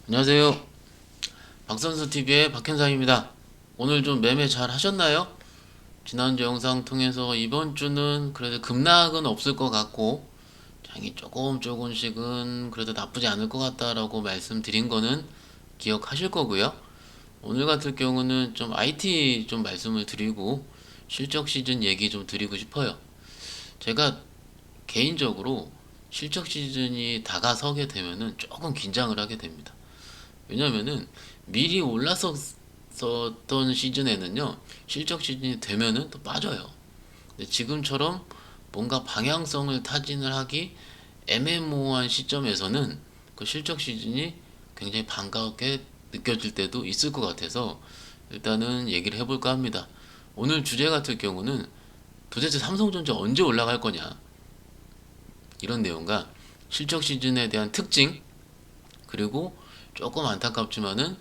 안녕하세요. 박선수TV의 박현상입니다. 오늘 좀 매매 잘 하셨나요? 지난주 영상 통해서 이번 주는 그래도 급락은 없을 것 같고 장이 조금씩은 그래도 나쁘지 않을 것 같다라고 말씀드린 거는 기억하실 거고요. 오늘 같은 경우는 좀 IT 좀 말씀을 드리고 실적 시즌 얘기 좀 드리고 싶어요. 제가 개인적으로 실적 시즌이 다가서게 되면은 조금 긴장을 하게 됩니다. 왜냐면은 미리 올랐었던 시즌에는요, 실적 시즌이 되면은 또 빠져요. 근데 지금처럼 뭔가 방향성을 타진을 하기 애매모호한 시점에서는 그 실적 시즌이 굉장히 반갑게 느껴질 때도 있을 것 같아서 일단은 얘기를 해볼까 합니다. 오늘 주제 같은 경우는 도대체 삼성전자 언제 올라갈 거냐, 이런 내용과 실적 시즌에 대한 특징, 그리고 조금 안타깝지만은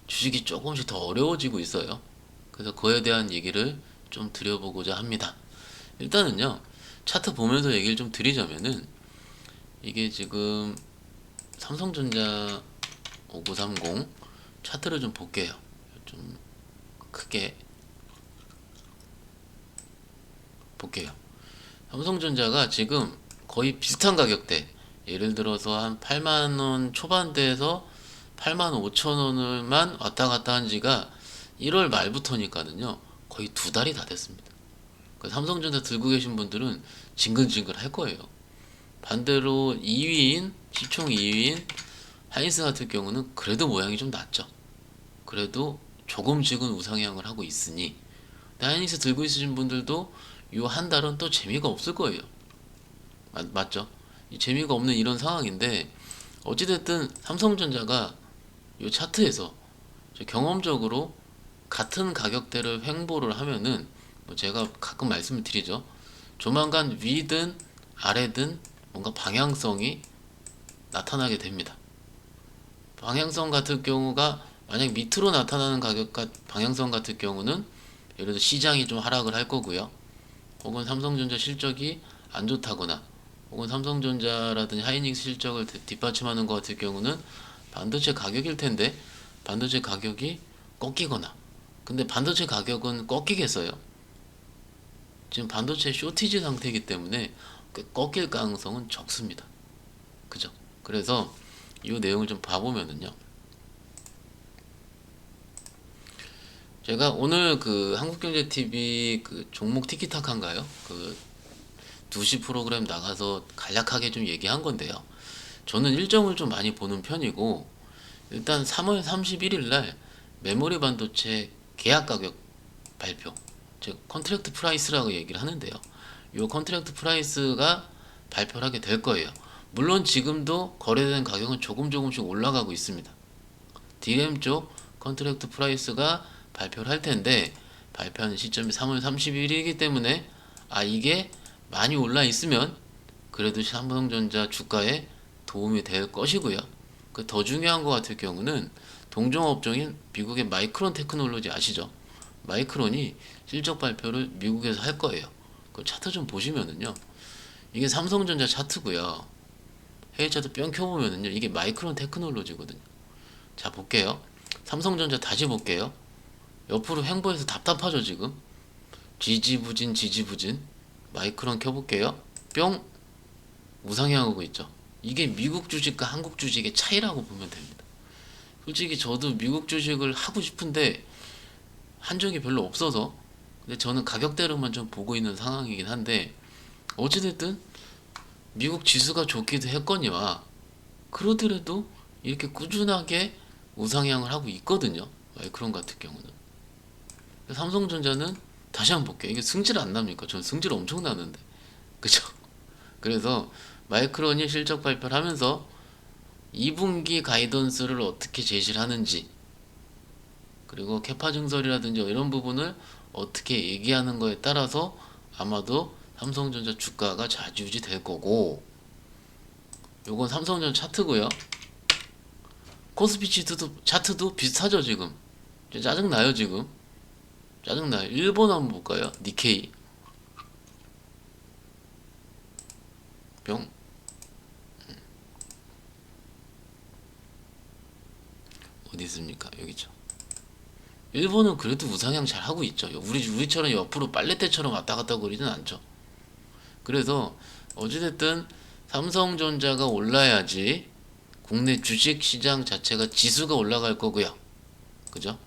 주식이 조금씩 더 어려워지고 있어요. 그래서 그에 대한 얘기를 좀 드려보고자 합니다. 일단은요, 차트 보면서 얘기를 좀 드리자면은 이게 지금 삼성전자 5930 차트를 좀 볼게요. 좀 크게 볼게요. 삼성전자가 지금 거의 비슷한 가격대, 예를 들어서 한 8만원 초반대에서 8만 5천 원을만 왔다 갔다 한 지가 1월 말부터니까는요, 거의 두 달이 다 됐습니다. 그 삼성전자 들고 계신 분들은 징글징글 할 거예요. 반대로 2위인, 시총 2위인 하이닉스 같은 경우는 그래도 모양이 좀 낫죠. 그래도 조금씩은 우상향을 하고 있으니, 하이닉스 들고 있으신 분들도 이 한 달은 또 재미가 없을 거예요. 맞죠? 재미가 없는 이런 상황인데, 어찌됐든 삼성전자가 이 차트에서 경험적으로 같은 가격대를 횡보를 하면은, 뭐 제가 가끔 말씀을 드리죠. 조만간 위든 아래든 뭔가 방향성이 나타나게 됩니다. 방향성 같은 경우가 만약 밑으로 나타나는 방향성 같은 경우는 예를 들어 시장이 좀 하락을 할 거고요. 혹은 삼성전자 실적이 안 좋다거나, 혹은 삼성전자라든지 하이닉스 실적을 뒷받침하는 것 같은 경우는 반도체 가격일 텐데 반도체 가격이 꺾이거나, 근데 반도체 가격은 꺾이겠어요? 지금 반도체 쇼티지 상태이기 때문에 꺾일 가능성은 적습니다. 그죠? 그래서 이 내용을 좀 봐보면은요, 제가 오늘 그 한국경제TV 그 종목 티키타카인가요? 그 2시 프로그램 나가서 간략하게 좀 얘기한 건데요. 저는 일정을 좀 많이 보는 편이고, 일단 3월 31일 날 메모리 반도체 계약 가격 발표, 즉 컨트랙트 프라이스라고 얘기를 하는데요. 이 컨트랙트 프라이스가 발표를 하게 될 거예요. 물론 지금도 거래되는 가격은 조금씩 올라가고 있습니다. DRAM 쪽 컨트랙트 프라이스가 발표를 할 텐데, 발표하는 시점이 3월 30일이기 때문에 이게 많이 올라 있으면 그래도 삼성전자 주가에 도움이 될 것이고요. 그 더 중요한 것 같은 경우는 동종업종인 미국의 마이크론 테크놀로지 아시죠? 마이크론이 실적 발표를 미국에서 할 거예요. 그 차트 좀 보시면은요, 이게 삼성전자 차트고요. 해외 차트 뿅 켜보면은요, 이게 마이크론 테크놀로지거든요. 자, 볼게요. 삼성전자 다시 볼게요. 옆으로 횡보해서 답답하죠 지금. 지지부진. 마이크론 켜볼게요. 뿅, 우상향하고 있죠. 이게 미국 주식과 한국 주식의 차이라고 보면 됩니다. 솔직히 저도 미국 주식을 하고 싶은데 한 적이 별로 없어서, 근데 저는 가격대로만 좀 보고 있는 상황이긴 한데, 어찌됐든 미국 지수가 좋기도 했거니와 그러더라도 이렇게 꾸준하게 우상향을 하고 있거든요. 마이크론 같은 경우는. 삼성전자는 다시 한번 볼게요. 이게 승질 안 납니까? 전 승질 엄청 나는데. 그죠? 그래서 마이크론이 실적 발표를 하면서 2분기 가이던스를 어떻게 제시를 하는지, 그리고 캐파 증설이라든지 이런 부분을 어떻게 얘기하는 거에 따라서 아마도 삼성전자 주가가 좌지우지 될 거고, 요건 삼성전자 차트고요. 코스피 차트도 비슷하죠 지금. 짜증나요 지금. 짜증나요. 일본 한번 볼까요? 니케이 병. 어디 있습니까? 여기죠. 일본은 그래도 우상향 잘 하고 있죠. 우리처럼 옆으로 빨래대처럼 왔다 갔다 거리진 않죠. 그래서 어찌됐든 삼성전자가 올라야지 국내 주식 시장 자체가 지수가 올라갈 거고요. 그죠?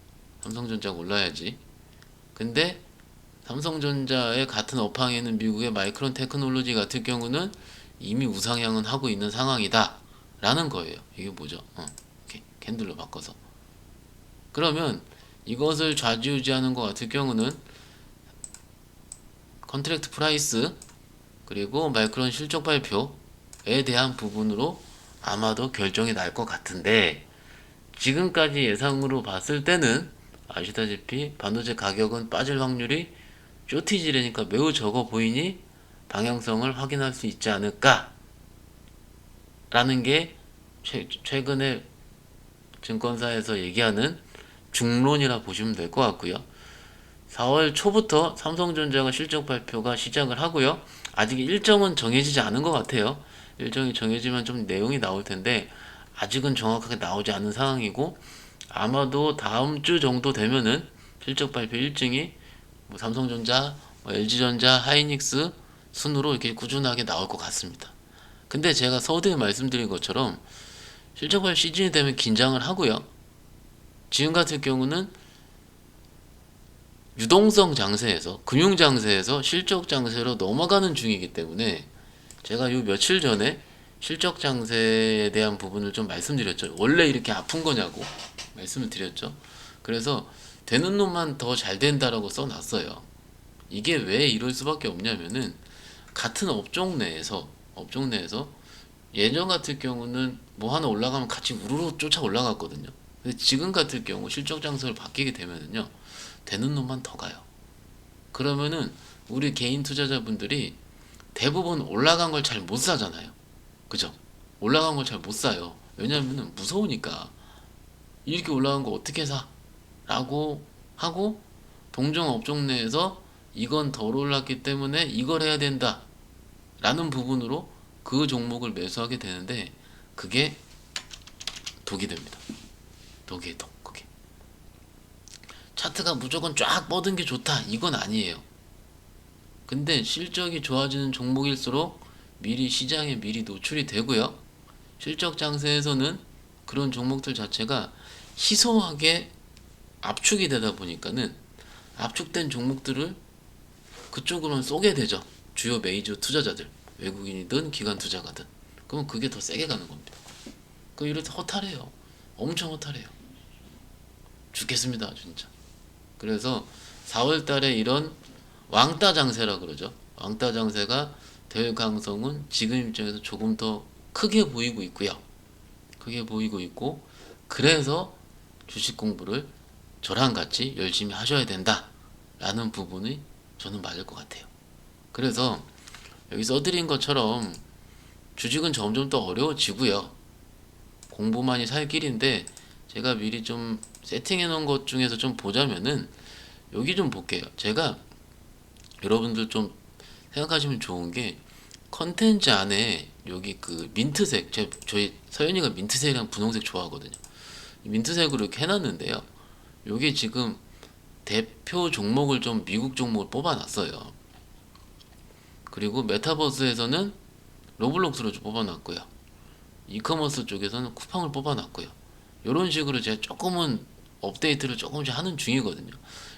삼성전자가 올라야지. 근데 삼성전자의 같은 업황에 있는 미국의 마이크론 테크놀로지 같은 경우는 이미 우상향은 하고 있는 상황이다 라는 거예요. 이게 뭐죠? 이렇게 캔들로 바꿔서. 그러면 이것을 좌지우지하는 것 같은 경우는 컨트랙트 프라이스 그리고 마이크론 실적 발표에 대한 부분으로 아마도 결정이 날 것 같은데, 지금까지 예상으로 봤을 때는 아시다시피 반도체 가격은 빠질 확률이 쇼티지라니까 매우 적어 보이니 방향성을 확인할 수 있지 않을까 라는 게 최근에 증권사에서 얘기하는 중론이라 보시면 될 것 같고요. 4월 초부터 삼성전자가 실적 발표가 시작을 하고요. 아직 일정은 정해지지 않은 것 같아요. 일정이 정해지면 좀 내용이 나올 텐데 아직은 정확하게 나오지 않은 상황이고, 아마도 다음 주 정도 되면은 실적 발표 일정이 뭐 삼성전자, LG전자, 하이닉스 순으로 이렇게 꾸준하게 나올 것 같습니다. 근데 제가 서두에 말씀드린 것처럼 실적 발표 시즌이 되면 긴장을 하고요. 지금 같은 경우는 유동성 장세에서, 금융 장세에서 실적 장세로 넘어가는 중이기 때문에 제가 요 며칠 전에 실적 장세에 대한 부분을 좀 말씀드렸죠. 원래 이렇게 아픈 거냐고 말씀을 드렸죠. 그래서 되는 놈만 더 잘 된다라고 써놨어요. 이게 왜 이럴 수밖에 없냐면은 같은 업종 내에서 예전 같은 경우는 뭐 하나 올라가면 같이 우르르 쫓아 올라갔거든요. 근데 지금 같은 경우 실적 장세를 바뀌게 되면은요, 되는 놈만 더 가요. 그러면은 우리 개인 투자자분들이 대부분 올라간 걸 잘 못 사잖아요. 그죠? 올라간 걸 잘 못 사요. 왜냐면은 무서우니까. 이렇게 올라간 거 어떻게 사? 라고 하고, 동종 업종 내에서 이건 덜 올랐기 때문에 이걸 해야 된다 라는 부분으로 그 종목을 매수하게 되는데, 그게 독이 됩니다. 독이에요, 독. 그게 차트가 무조건 쫙 뻗은 게 좋다 이건 아니에요. 근데 실적이 좋아지는 종목일수록 미리 시장에 미리 노출이 되고요. 실적 장세에서는 그런 종목들 자체가 희소하게 압축이 되다 보니까는 압축된 종목들을 그쪽으로는 쏘게 되죠. 주요 메이저 투자자들, 외국인이든 기관 투자가든. 그럼 그게 더 세게 가는 겁니다. 그 이럴 때 허탈해요. 엄청 허탈해요. 죽겠습니다, 진짜. 그래서 4월 달에 이런 왕따 장세라 그러죠. 왕따 장세가 될 가능성은 지금 입장에서 조금 더 크게 보이고 있고요. 크게 보이고 있고, 그래서 주식 공부를 저랑 같이 열심히 하셔야 된다라는 부분이 저는 맞을 것 같아요. 그래서 여기 써드린 것처럼 주식은 점점 더 어려워지고요. 공부만이 살 길인데, 제가 미리 좀 세팅해 놓은 것 중에서 좀 보자면은 여기 좀 볼게요. 제가 여러분들 좀 생각하시면 좋은 게, 컨텐츠 안에 여기 그 민트색, 저희 서연이가 민트색이랑 분홍색 좋아하거든요. 민트색으로 이렇게 해놨는데요. 여기 지금 대표 종목을 좀 미국 종목을 뽑아놨어요. 그리고 메타버스에서는 로블록스로 좀 뽑아놨고요. 이커머스 쪽에서는 쿠팡을 뽑아놨고요. 이런 식으로 제가 조금은 업데이트를 조금씩 하는 중이거든요.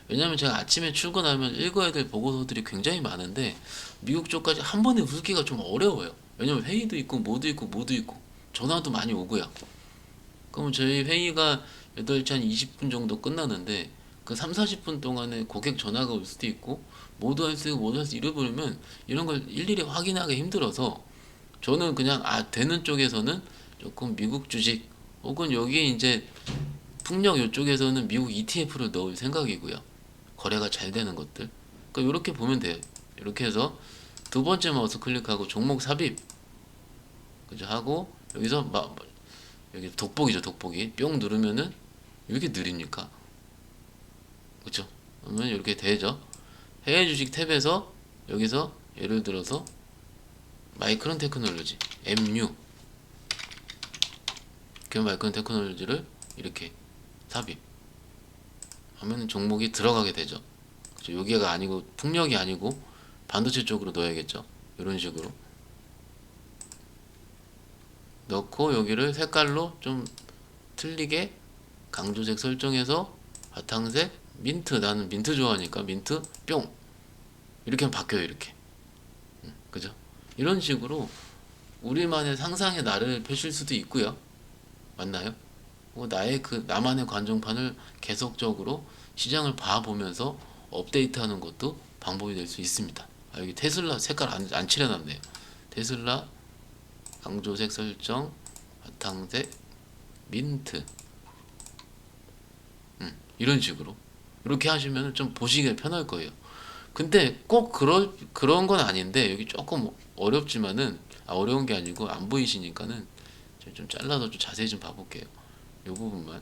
왜냐면 제가 아침에 출근하면 읽어야 될 보고서들이 굉장히 많은데 미국 쪽까지 한 번에 훑기가 좀 어려워요. 왜냐면 회의도 있고 뭐도 있고 뭐도 있고 전화도 많이 오고요. 그럼 저희 회의가 8시 한 20분 정도 끝나는데 그 3, 40분 동안에 고객 전화가 올 수도 있고 모두 할 수 있고 모두 할 수 잃어버리면 이런 걸 일일이 확인하기 힘들어서 저는 그냥 되는 쪽에서는 조금 미국 주식 혹은 여기 이제 풍력 이쪽에서는 미국 ETF를 넣을 생각이고요. 거래가 잘 되는 것들. 그러니까 이렇게 보면 돼요. 이렇게 해서 두 번째 마우스 클릭하고 종목 삽입 그죠 하고 여기서 여기 돋보기죠. 돋보기 뿅 누르면은 왜 이렇게 느립니까? 그쵸? 그러면 이렇게 되죠. 해외 주식 탭에서 여기서 예를 들어서 마이크론 테크놀로지 MU 그 마이크론 테크놀로지를 이렇게 삽입 하면 종목이 들어가게 되죠. 그죠? 여기가 아니고 풍력이 아니고 반도체 쪽으로 넣어야겠죠. 이런 식으로 넣고 여기를 색깔로 좀 틀리게 강조색 설정해서 바탕색 민트, 나는 민트 좋아하니까 민트 뿅 이렇게 하면 바뀌어요. 이렇게 그죠? 이런 식으로 우리만의 상상의 나를 펼칠 수도 있고요. 맞나요? 나의 그 나만의 관종판을 계속적으로 시장을 봐보면서 업데이트하는 것도 방법이 될 수 있습니다. 여기 테슬라 색깔 안 칠해놨네요. 테슬라 강조색 설정 바탕색 민트 이런 식으로 이렇게 하시면 좀 보시기에 편할 거예요. 근데 꼭 그런 건 아닌데 여기 조금 어렵지만은 어려운 게 아니고 안 보이시니까는 제가 좀 잘라서 좀 자세히 좀 봐볼게요. 이 부분만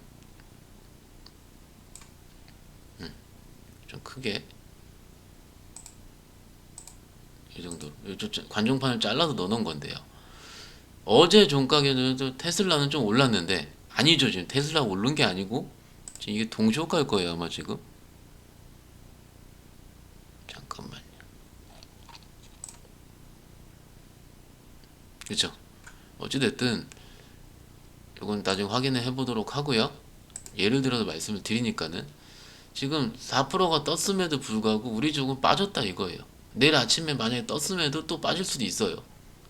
좀 크게 이 정도로 관중판을 잘라서 넣어놓은 건데요. 어제 종가에는 테슬라는 좀 올랐는데 아니죠. 지금 테슬라 오른 게 아니고 지금 이게 동시효과일 거예요 아마 지금. 잠깐만요. 그렇죠. 어찌됐든 이건 나중에 확인을 해보도록 하고요. 예를 들어서 말씀을 드리니까는 지금 4%가 떴음에도 불구하고 우리 쪽은 빠졌다 이거예요. 내일 아침에 만약에 떴음에도 또 빠질 수도 있어요.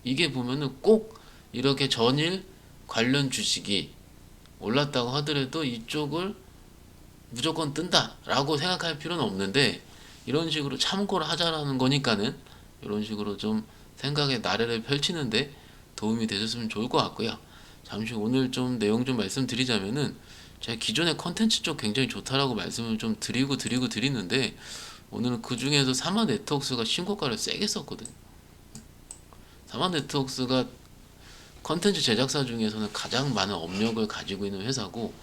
이게 보면은 꼭 이렇게 전일 관련 주식이 올랐다고 하더라도 이쪽을 무조건 뜬다라고 생각할 필요는 없는데 이런 식으로 참고를 하자라는 거니까는 이런 식으로 좀 생각의 나래를 펼치는데 도움이 되셨으면 좋을 것 같고요. 잠시 오늘 좀 내용 좀 말씀드리자면은 제가 기존의 컨텐츠 쪽 굉장히 좋다라고 말씀을 좀 드리는데 오늘은 그 중에서 사마 네트워크스가 신고가를 세게 썼거든요. 사마 네트워크스가 컨텐츠 제작사 중에서는 가장 많은 업력을 가지고 있는 회사고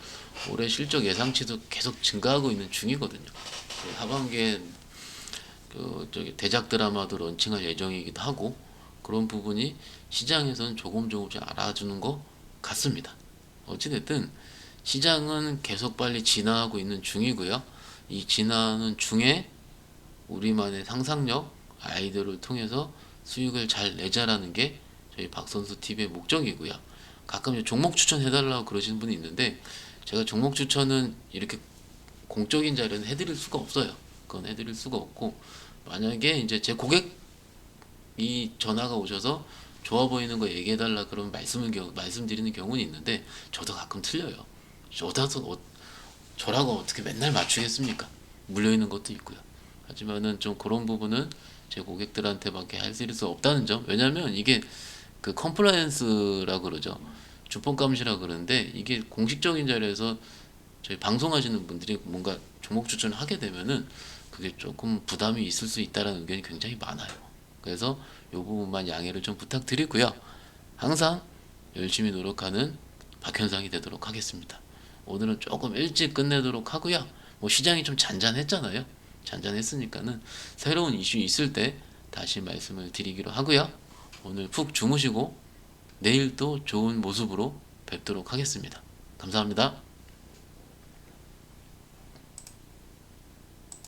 올해 실적 예상치도 계속 증가하고 있는 중이거든요. 하반기에 대작 드라마도 런칭할 예정이기도 하고 그런 부분이 시장에서는 조금씩 알아주는 것 같습니다. 어찌됐든 시장은 계속 빨리 진화하고 있는 중이고요. 이 진화하는 중에 우리만의 상상력, 아이디어를 통해서 수익을 잘 내자라는 게 저희 박선수 TV의 목적이고요. 가끔 종목 추천해달라고 그러시는 분이 있는데 제가 종목 추천은 이렇게 공적인 자리는 해드릴 수가 없어요. 그건 해드릴 수가 없고 만약에 이제 제 고객이 전화가 오셔서 좋아 보이는 거 얘기해달라 그러면 말씀드리는 경우는 있는데 저도 가끔 틀려요. 저라고 어떻게 맨날 맞추겠습니까? 물려있는 것도 있고요. 하지만은 좀 그런 부분은 제 고객들한테밖에 해드릴 수 없다는 점. 왜냐면 이게 그 컴플라이언스라고 그러죠. 주법 감시라 그러는데 이게 공식적인 자리에서 저희 방송하시는 분들이 뭔가 종목 추천을 하게 되면은 그게 조금 부담이 있을 수 있다는 의견이 굉장히 많아요. 그래서 이 부분만 양해를 좀 부탁드리고요. 항상 열심히 노력하는 박현상이 되도록 하겠습니다. 오늘은 조금 일찍 끝내도록 하고요. 뭐 시장이 좀 잔잔했잖아요. 잔잔했으니까는 새로운 이슈 있을 때 다시 말씀을 드리기로 하고요. 오늘 푹 주무시고 내일 또 좋은 모습으로 뵙도록 하겠습니다. 감사합니다.